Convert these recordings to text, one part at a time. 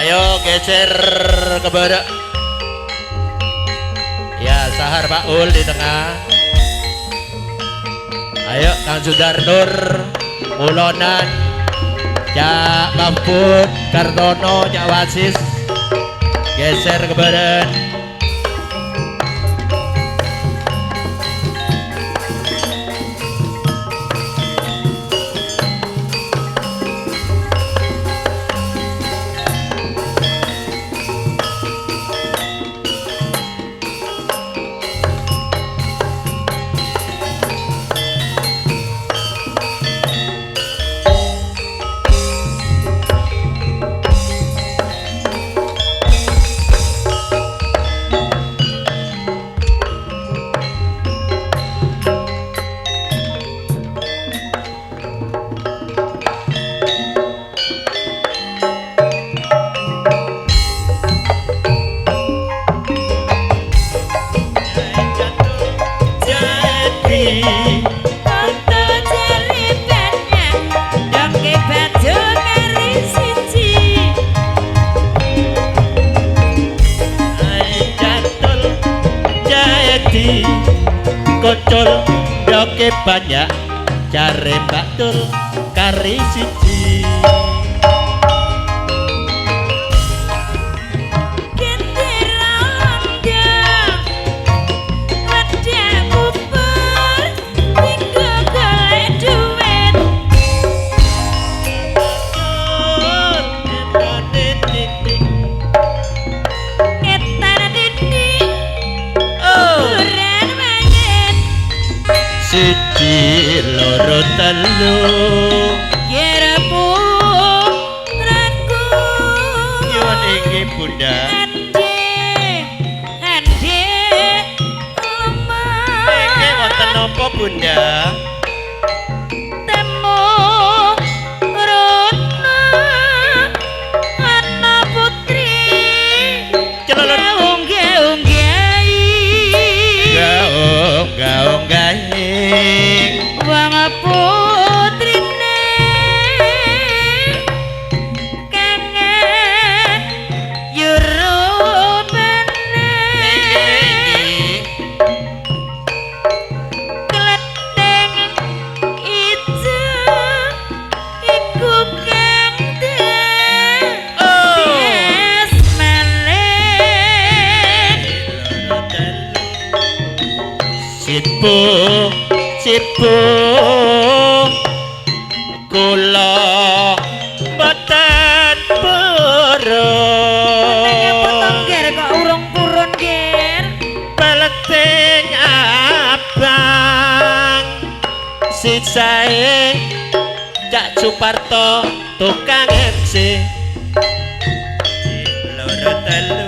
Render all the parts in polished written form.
Ayo geser ke barak. Ya Sahar Pak Ul di tengah. Ayo Kang Sudarnur, Ulonan, Cak Mahfud, Kartono, Cak Wasis, geser ke badan. Kocol doke banyak cari batul kari siji siji loro telu kiramu ragu nyuwun inggih Bunda hande lemah iki wonten napa Bunda temu rono ana putri celelun gaung gaung gaing wong putrine kangen yurubane kleteng itu iku kang des meleh sipu kula mboten purun ger kok urung purun ger peleting abang sisae Cak Suparto tukang MC loro telu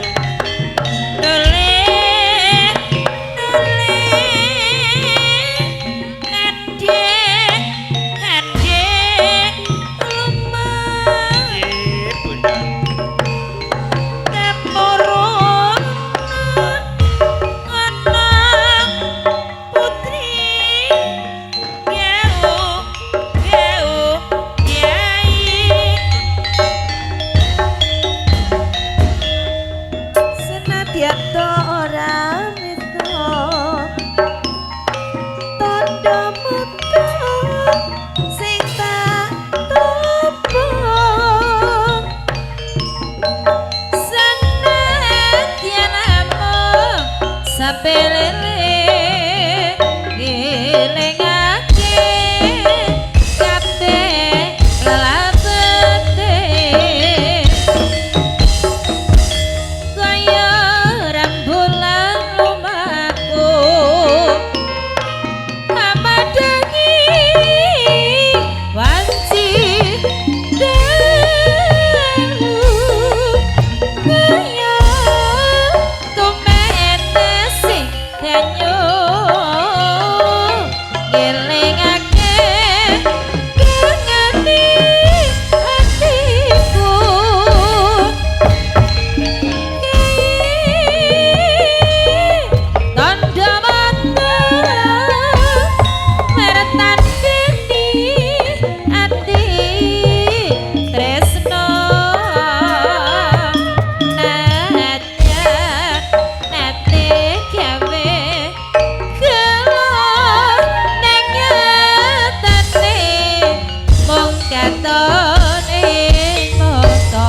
katon ing mata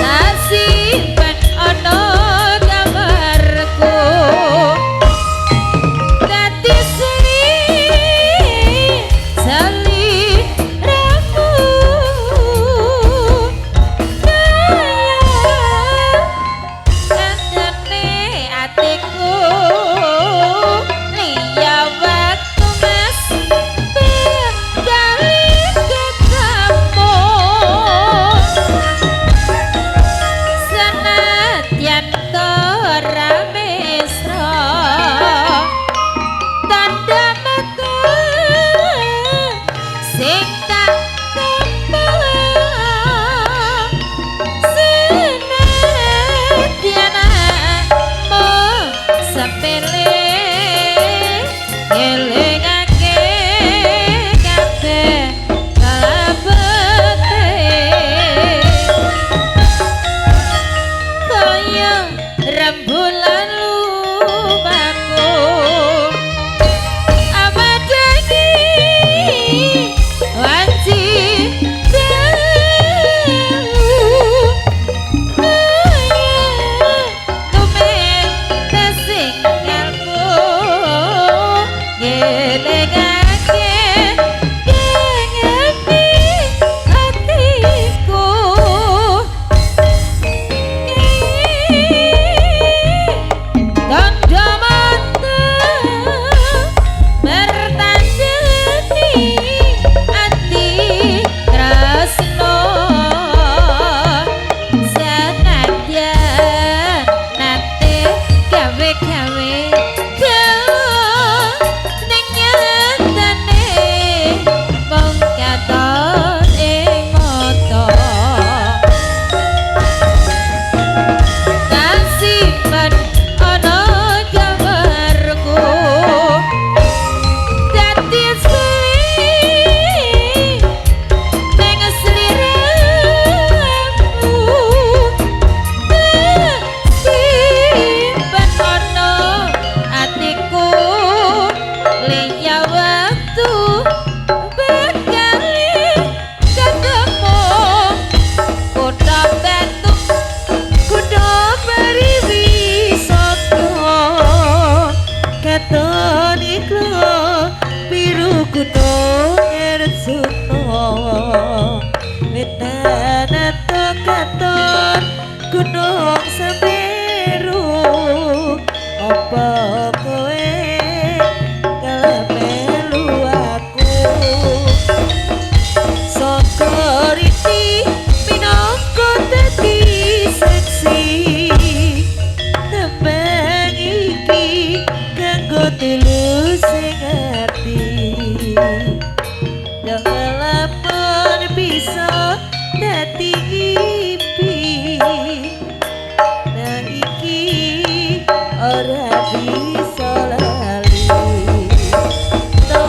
nasiben ana kamarku dadi saliraku kandhane atiku liya waktu mas kali ketemu senadyan to ora mesra tanda mata sing tak kembang senadyan mo sepele elingake kabeh kalebete kaya rembulan lumaku amadani wanci tumen tesinggalku ngelingake ngene atiku tanda mata mertandani ati tresno senadyan nate gawe-gawe ning nyatane mung katon ing mata nasiben ana kamarku dadi ning sliraku simpen ana atiku liya waktu bekali ketemu kota batu kuda pariwisata katon iklo biru kuda ngersuna wetan ato katon gunung Semeru apa kowe kalamelu aku Sokoriti minangka dadi seksi tembang iki kanggo tulus sing ati Dalapan bisa dadi ngimpi nah iki ora bisa lali Tito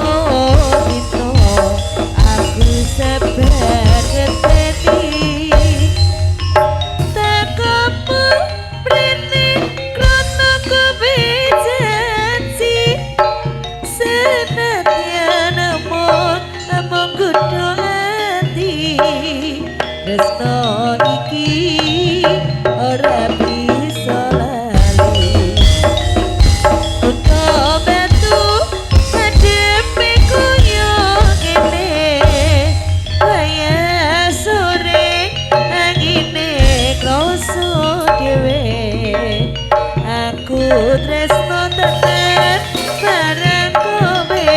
aku sabar ngeteni tekamu mrene krana kebejanji senadyan among kudu ati tresno iki ora bisa lali kudu batu kadepe koyo ngene kaya sore angine kroso dhewe aku tresno tenan bareng kowe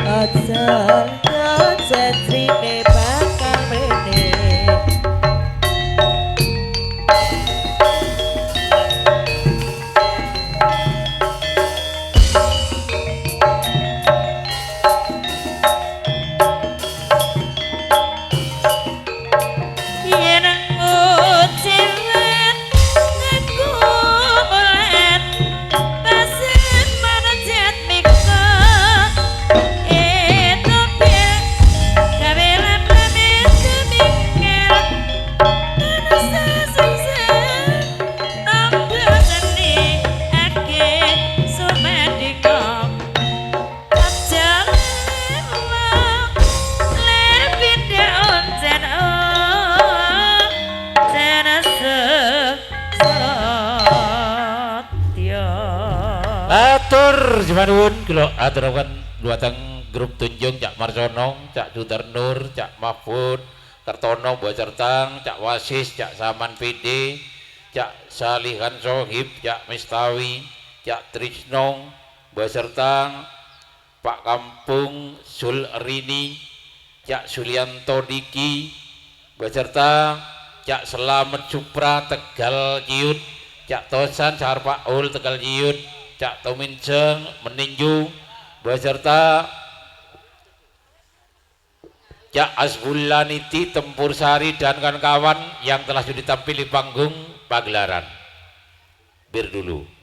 aja jatrine bakal mene yen ngucapin aku bulan pasen manajat mika itu Jumanun kula aturaken dumateng grup Tunjung Cak Marsono, Cak Sudarnur, Cak Mahfud, Kertono Bocertang, Cak Wasis, Cak Saman PD, Cak Salihan Sohib, Cak Mistawi, Cak Trisno Bocertang, Pak Kampung Sul Rini, Cak Sulianto Diki beserta Cak Selamet Supra Tegal Ciut, Cak Tosan Sahar Pak Ul Tegal Ciut, Cak Tominseng Meninju beserta Cak Asbulaniti Tempur Sari dan kawan-kawan yang telah sudah tampil di panggung pagelaran. Bir dulu.